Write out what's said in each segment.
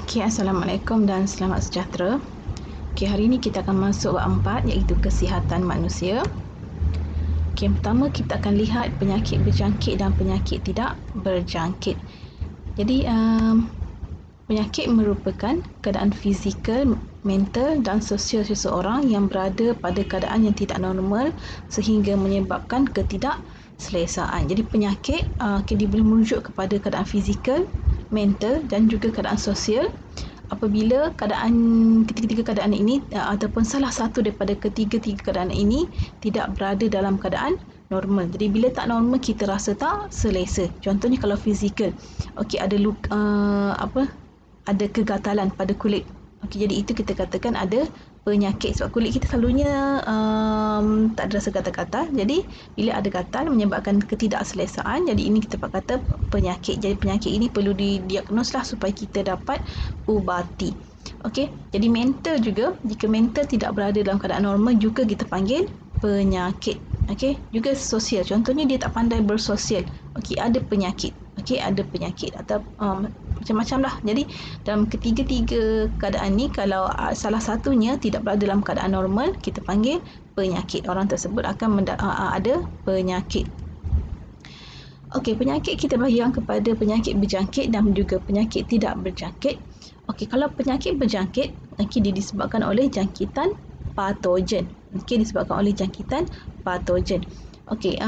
Okay, Assalamualaikum dan selamat sejahtera. Okay, hari ini kita akan masuk bab 4 iaitu kesihatan manusia. Okay, yang pertama kita akan lihat penyakit berjangkit dan penyakit tidak berjangkit. Jadi, penyakit merupakan keadaan fizikal, mental dan sosial seseorang yang berada pada keadaan yang tidak normal sehingga menyebabkan ketidakselesaan. Jadi penyakit dia boleh merujuk kepada keadaan fizikal, mental dan juga keadaan sosial. Apabila ketiga-tiga keadaan ini ataupun salah satu daripada ketiga-tiga keadaan ini tidak berada dalam keadaan normal. Jadi bila tak normal kita rasa tak selesa. Contohnya kalau fizikal, okey, ada luka, ada kegatalan pada kulit. Okey, jadi itu kita katakan ada penyakit sebab kulit kita selalunya tak ada rasa gatal-gatal. Jadi bila ada gatal menyebabkan ketidakselesaan, jadi ini kita kata penyakit. Jadi penyakit ini perlu didiagnoslah supaya kita dapat ubati. Okey, jadi mental juga, jika mental tidak berada dalam keadaan normal juga kita panggil penyakit. Okey, juga sosial. Contohnya dia tak pandai bersosial. Okey, ada penyakit. Okey, ada penyakit atau macam-macam lah. Jadi dalam ketiga-tiga keadaan ni, kalau salah satunya tidak berada dalam keadaan normal, kita panggil penyakit. Orang tersebut akan ada penyakit. Okey, penyakit kita bahagikan kepada penyakit berjangkit dan juga penyakit tidak berjangkit. Okey, kalau penyakit berjangkit, dia disebabkan oleh jangkitan patogen. Okey, disebabkan oleh jangkitan patogen. Okey,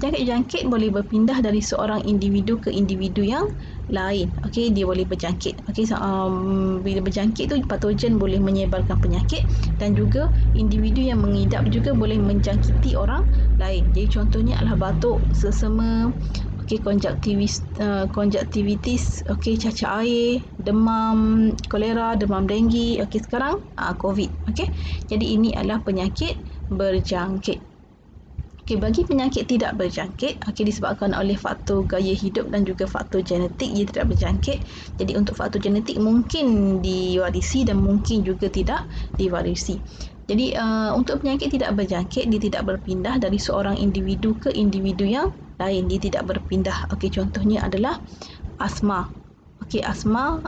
penyakit jangkit boleh berpindah dari seorang individu ke individu yang lain. Okey, dia boleh berjangkit. Okey, bila berjangkit tu patogen boleh menyebarkan penyakit dan juga individu yang mengidap juga boleh menjangkiti orang lain. Jadi contohnya adalah batuk, selsema, okey, konjaktivitis, okey, cacar air, demam kolera, demam denggi, okey, sekarang COVID. Okey, jadi ini adalah penyakit berjangkit. Okey, bagi penyakit tidak berjangkit, okey, disebabkan oleh faktor gaya hidup dan juga faktor genetik, ia tidak berjangkit. Jadi untuk faktor genetik mungkin diwarisi dan mungkin juga tidak diwarisi. Jadi untuk penyakit tidak berjangkit, dia tidak berpindah dari seorang individu ke individu yang lain. Dia tidak berpindah. Okey, contohnya adalah asma. Okey, asma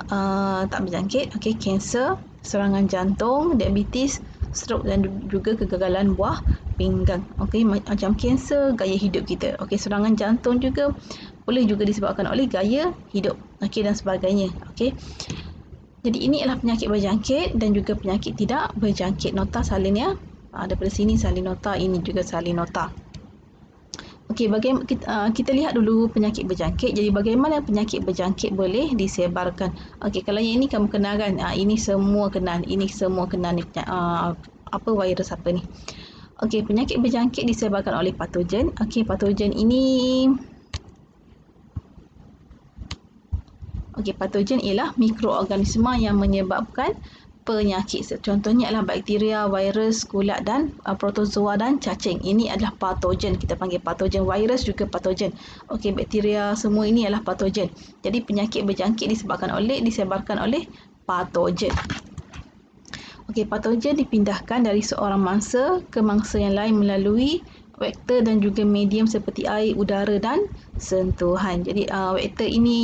tak berjangkit. Okey, kanser, serangan jantung, diabetes, strok dan juga kegagalan buah pinggang. Okey, macam kanser gaya hidup kita. Okey, serangan jantung juga boleh juga disebabkan oleh gaya hidup. Okey, dan sebagainya. Okey. Jadi ini adalah penyakit berjangkit dan juga penyakit tidak berjangkit. Nota salin ya. Daripada sini salin nota, ini juga salin nota. Okey, kita lihat dulu penyakit berjangkit. Jadi bagaimana penyakit berjangkit boleh disebarkan? Okey, kalau yang ini kamu kenal kan? Ini semua kenal. Ini semua kenal ni. Apa virus apa ni? Okey, penyakit berjangkit disebarkan oleh patogen. Okey, patogen ini patogen ialah mikroorganisma yang menyebabkan penyakit. Contohnya adalah bakteria, virus, kulat dan protozoa dan cacing. Ini adalah patogen. Kita panggil patogen. Virus juga patogen. Okey, bakteria semua ini adalah patogen. Jadi penyakit berjangkit disebarkan oleh patogen. Okey, patogen dipindahkan dari seorang mangsa ke mangsa yang lain melalui vektor dan juga medium seperti air, udara dan sentuhan. Jadi vektor ini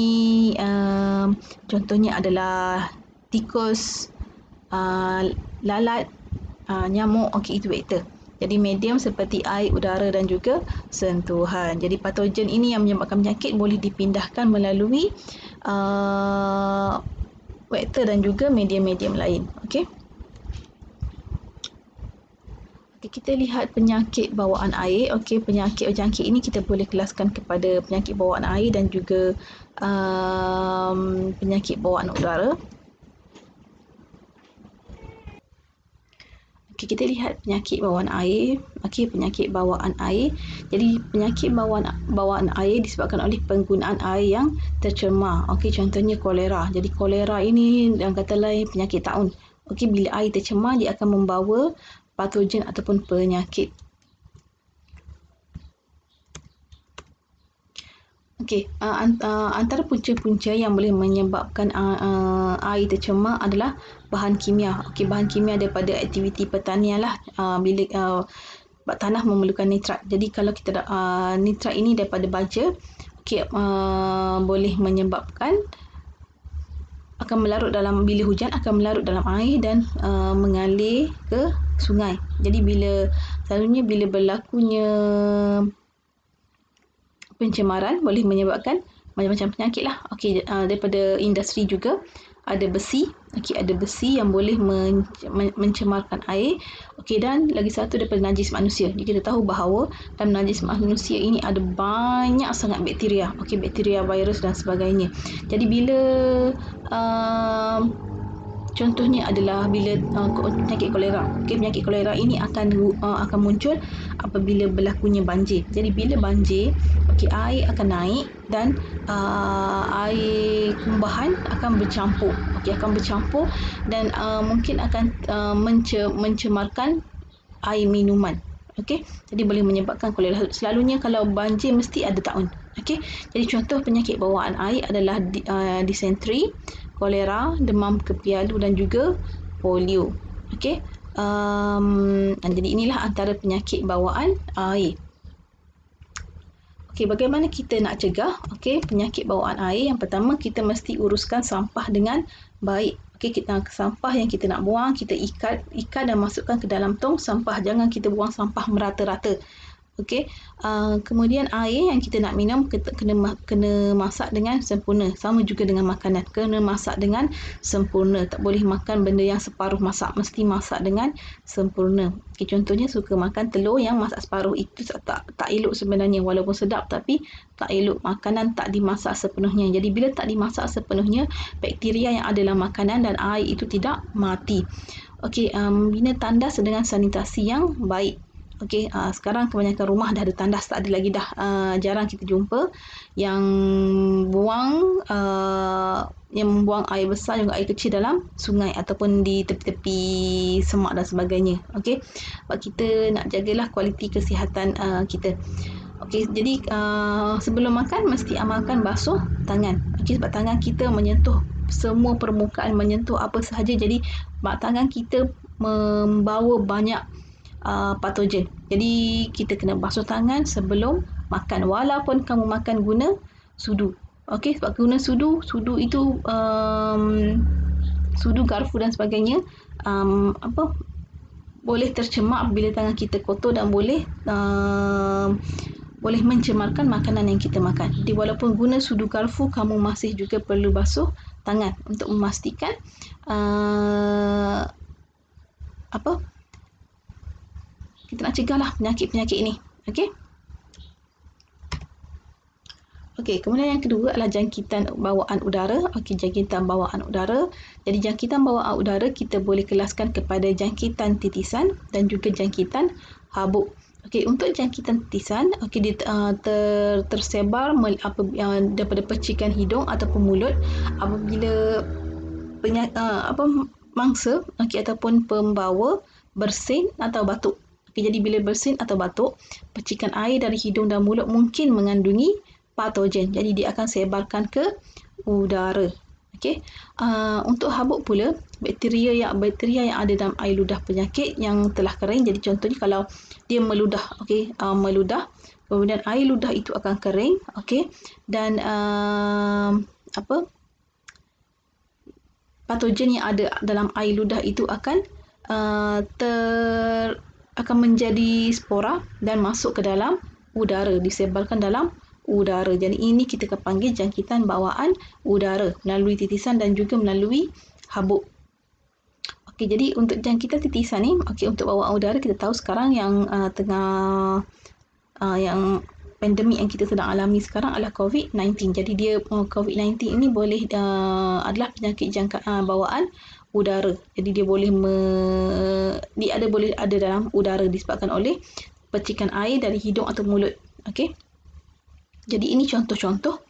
contohnya adalah tikus, lalat, nyamuk. Okey, itu vektor. Jadi medium seperti air, udara dan juga sentuhan. Jadi patogen ini yang menyebabkan penyakit boleh dipindahkan melalui vektor dan juga medium-medium lain. Okey. Kita lihat penyakit bawaan air. Okey, penyakit berjangkit ini kita boleh kelaskan kepada penyakit bawaan air dan juga penyakit bawaan udara. Okey, kita lihat penyakit bawaan air. Okey, penyakit bawaan air. Jadi penyakit bawaan air disebabkan oleh penggunaan air yang tercemar. Okey, contohnya kolera. Jadi kolera ini dalam kata lain penyakit taun. Okey, bila air tercemar dia akan membawa patogen ataupun penyakit. Okey, antara punca-punca yang boleh menyebabkan air tercemar adalah bahan kimia. Okey, bahan kimia daripada aktiviti pertanian lah. Bila tanah memerlukan nitrat. Jadi kalau kita nitrat ini daripada baja, okey, boleh menyebabkan akan melarut dalam, bila hujan akan melarut dalam air dan mengalir ke sungai. Jadi selalunya bila berlakunya pencemaran boleh menyebabkan macam-macam penyakit lah. Okey, daripada industri juga ada besi. Okey, ada besi yang boleh mencemarkan air. Okey, dan lagi satu daripada najis manusia. Jadi kita tahu bahawa dalam najis manusia ini ada banyak sangat bakteria. Okey, bakteria, virus dan sebagainya. Jadi bila contohnya adalah bila penyakit kolera. Okey, penyakit kolera ini akan muncul apabila berlakunya banjir. Jadi bila banjir, okey, air akan naik dan air kumbahan akan bercampur. Okey, akan bercampur dan mungkin akan mencemarkan air minuman. Okey, jadi boleh menyebabkan kolera. Selalunya kalau banjir mesti ada taun. Okey, jadi contoh penyakit bawaan air adalah disenteri, kolera, demam kepialu dan juga polio. Okey, jadi inilah antara penyakit bawaan air. Okey, bagaimana kita nak cegah penyakit bawaan air? Yang pertama, kita mesti uruskan sampah dengan baik. Okey, sampah yang kita nak buang, kita ikat dan masukkan ke dalam tong sampah. Jangan kita buang sampah merata-rata. Okey, kemudian air yang kita nak minum kena masak dengan sempurna. Sama juga dengan makanan, kena masak dengan sempurna. Tak boleh makan benda yang separuh masak, mesti masak dengan sempurna. Okey, contohnya suka makan telur yang masak separuh, itu tak elok sebenarnya. Walaupun sedap tapi tak elok. Makanan tak dimasak sepenuhnya. Jadi bila tak dimasak sepenuhnya, bakteria yang ada dalam makanan dan air itu tidak mati. Okey, bina tandas dengan sanitasi yang baik. Okey, sekarang kebanyakan rumah dah ada tandas, tak ada lagi dah. Jarang kita jumpa yang buang air besar juga air kecil dalam sungai ataupun di tepi-tepi semak dan sebagainya. Okey, sebab kita nak jagalah kualiti kesihatan kita. Okey, jadi sebelum makan mesti amalkan basuh tangan. Okey, sebab tangan kita menyentuh semua permukaan, menyentuh apa sahaja. Jadi tangan kita membawa banyak patogen. Jadi kita kena basuh tangan sebelum makan, walaupun kamu makan guna sudu. Okey, sebab guna sudu itu sudu, garfu dan sebagainya boleh tercemar bila tangan kita kotor dan boleh mencemarkan makanan yang kita makan. Jadi walaupun guna sudu garfu, kamu masih juga perlu basuh tangan untuk memastikan kita nak cegahlah penyakit-penyakit ini. Okey. Okey, kemudian yang kedua adalah jangkitan bawaan udara. Okey, jangkitan bawaan udara. Jadi jangkitan bawaan udara kita boleh kelaskan kepada jangkitan titisan dan juga jangkitan habuk. Okey, untuk jangkitan titisan, okey, dia tersebar daripada percikan hidung ataupun mulut apabila mangsa ataupun pembawa bersin atau batuk. Okey, jadi bila bersin atau batuk, percikan air dari hidung dan mulut mungkin mengandungi patogen. Jadi dia akan sebarkan ke udara. Okey. Untuk habuk pula, bakteria yang ada dalam air ludah penyakit yang telah kering. Jadi contohnya kalau dia meludah, okey, meludah, kemudian air ludah itu akan kering, okey, dan patogen yang ada dalam air ludah itu akan menjadi spora dan masuk ke dalam udara, disebarkan dalam udara. Jadi ini kita akan panggil jangkitan bawaan udara melalui titisan dan juga melalui habuk. Okey, jadi untuk jangkitan titisan ni, okey, untuk bawaan udara kita tahu sekarang yang yang pandemik yang kita sedang alami sekarang adalah COVID-19. Jadi dia COVID-19 ini boleh adalah penyakit bawaan udara. Jadi dia boleh boleh ada dalam udara disebabkan oleh percikan air dari hidung atau mulut. Okey. Jadi ini contoh-contoh.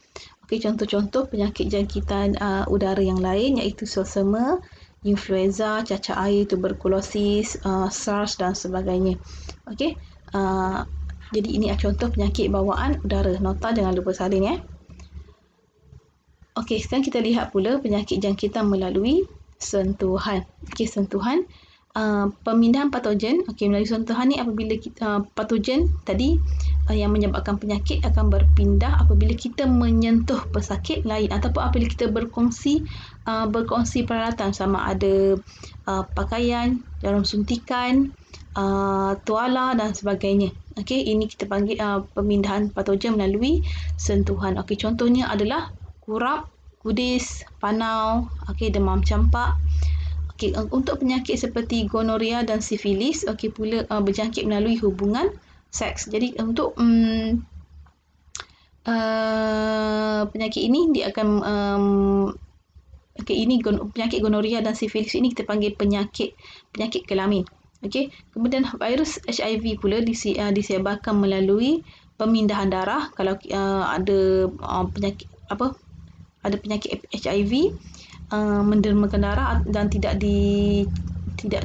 Okey, contoh-contoh penyakit jangkitan udara yang lain iaitu selesema, influenza, cacar air, tuberkulosis, SARS dan sebagainya. Okey. Jadi ini contoh penyakit bawaan udara. Nota jangan lupa salin ya. Okey, sekarang kita lihat pula penyakit jangkitan melalui sentuhan. Okey, sentuhan. pemindahan patogen, melalui sentuhan ni apabila kita, patogen tadi yang menyebabkan penyakit akan berpindah apabila kita menyentuh pesakit lain ataupun apabila kita berkongsi peralatan sama ada pakaian, jarum suntikan, tuala dan sebagainya. Ini kita panggil pemindahan patogen melalui sentuhan. Contohnya adalah kurap, kudis, panau, demam campak. Untuk penyakit seperti gonoria dan sifilis, pula berjangkit melalui hubungan seks. Jadi untuk penyakit ini dia akan penyakit gonoria dan sifilis ini kita panggil penyakit kelamin. Kemudian virus HIV pula disebarkan melalui pemindahan darah. Kalau ada penyakit HIV mendermakan darah dan tidak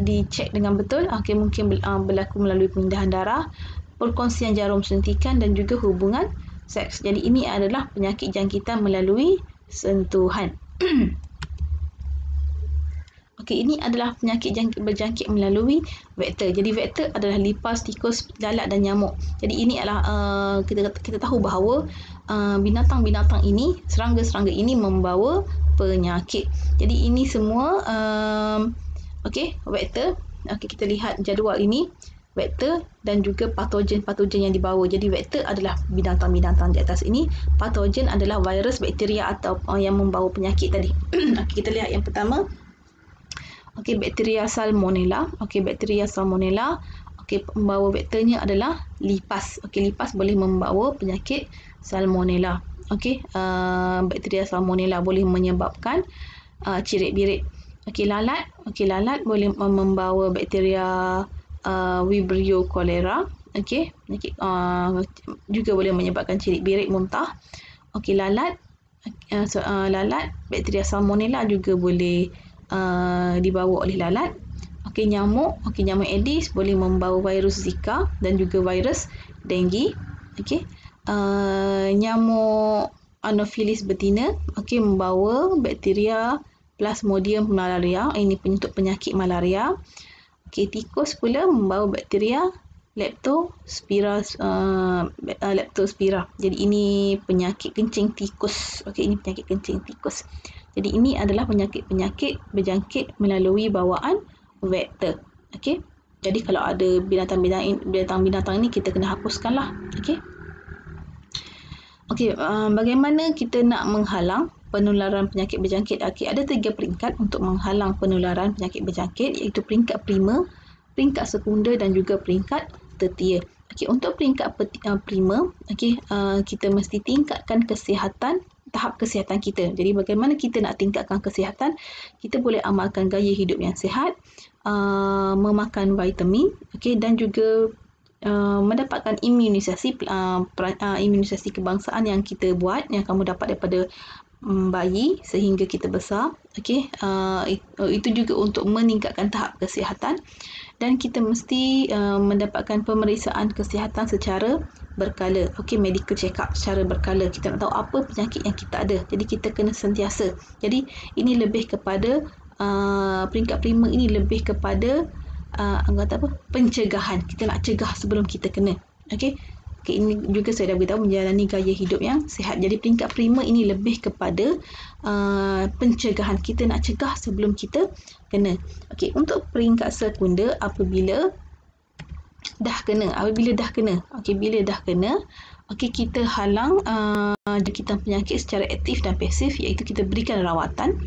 dicek dengan betul, mungkin berlaku melalui pemindahan darah, perkongsian jarum suntikan dan juga hubungan seks. Jadi ini adalah penyakit jangkitan melalui sentuhan. Ini adalah penyakit berjangkit melalui vektor. Jadi vektor adalah lipas, tikus, lalat dan nyamuk. Jadi ini adalah kita tahu bahawa binatang-binatang ini, serangga-serangga ini membawa penyakit. Jadi ini semua vektor. Kita lihat jadual ini, vektor dan juga patogen yang dibawa. Jadi vektor adalah binatang-binatang di atas ini, patogen adalah virus, bakteria atau yang membawa penyakit tadi. Kita lihat yang pertama. Bakteria Salmonella. Bakteria Salmonella. Pembawa vektornya adalah lipas. Lipas boleh membawa penyakit Salmonella. Bakteria Salmonella boleh menyebabkan cirit-birit. Lalat. Lalat boleh membawa bakteria Vibrio cholera. Penyakit juga boleh menyebabkan cirit-birit, muntah. Lalat. Bakteria Salmonella juga boleh dibawa oleh lalat. Nyamuk. Nyamuk Aedes boleh membawa virus Zika dan juga virus Dengue. Nyamuk Anopheles betina membawa bakteria Plasmodium malaria. Ini untuk penyakit malaria. Tikus pula membawa bakteria Leptospira. Jadi ini penyakit kencing tikus. Ini penyakit kencing tikus. Jadi ini adalah penyakit berjangkit melalui bawaan vektor. Jadi kalau ada binatang-binatang ini kita kena hapuskanlah. Bagaimana kita nak menghalang penularan penyakit berjangkit? Ada 3 peringkat untuk menghalang penularan penyakit berjangkit, iaitu peringkat prima, peringkat sekunder dan juga peringkat tertia. Untuk peringkat prima, kita mesti tingkatkan tahap kesihatan kita. Jadi bagaimana kita nak tingkatkan kesihatan? Kita boleh amalkan gaya hidup yang sihat, memakan vitamin, dan juga mendapatkan imunisasi kebangsaan yang kita buat, yang kamu dapat daripada bayi sehingga kita besar. Itu juga untuk meningkatkan tahap kesihatan, dan kita mesti mendapatkan pemeriksaan kesihatan secara berkala. Medical check up secara berkala. Kita nak tahu apa penyakit yang kita ada. Jadi kita kena sentiasa. Jadi ini lebih kepada peringkat prima ini lebih kepada pencegahan. Kita nak cegah sebelum kita kena. Ini juga saya dah beritahu menjalani gaya hidup yang sihat. Jadi peringkat prima ini lebih kepada pencegahan. Kita nak cegah sebelum kita kena. Untuk peringkat sekunder, apabila dah kena. Bila dah kena, kita halang jangkitan penyakit secara aktif dan pasif, iaitu kita berikan rawatan.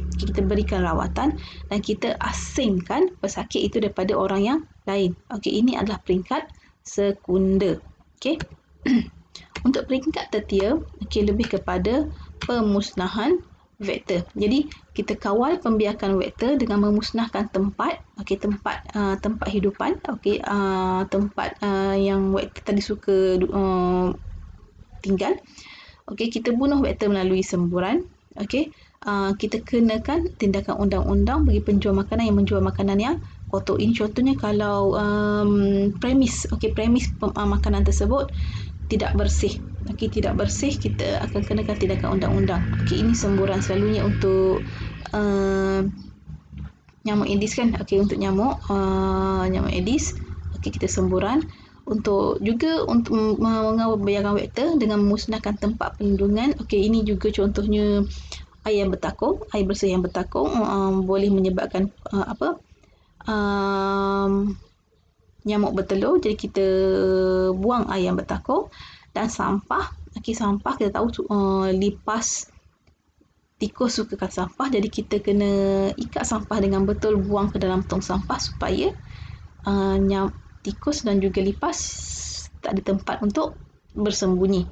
Dan kita asingkan pesakit itu daripada orang yang lain. Ini adalah peringkat sekunder. Untuk peringkat tertia, lebih kepada pemusnahan vektor. Jadi kita kawal pembiakan vektor dengan memusnahkan tempat hidupan, tempat yang vektor tadi suka tinggal. Kita bunuh vektor melalui semburan. Kita kenakan tindakan undang-undang bagi penjual makanan yang menjual makanan yang kotor. Ini contohnya kalau premis makanan tersebut tidak bersih. Kita akan kenakan tindakan undang-undang. Ini semburan selalunya untuk nyamuk Aedes kan. Okey, untuk nyamuk Aedes, okey, kita semburan. Untuk mengawal bayaran vektor dengan memusnahkan tempat perlindungan. Okey, ini juga contohnya air yang bertakung, air bersih yang bertakung boleh menyebabkan nyamuk bertelur. Jadi kita buang air yang bertakung. Dan sampah, okey, sampah kita tahu lipas tikus sukakan sampah, jadi kita kena ikat sampah dengan betul, buang ke dalam tong sampah supaya tikus dan juga lipas tak ada tempat untuk bersembunyi.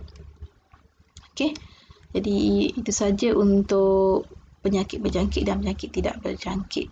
Okey, jadi itu saja untuk penyakit berjangkit dan penyakit tidak berjangkit.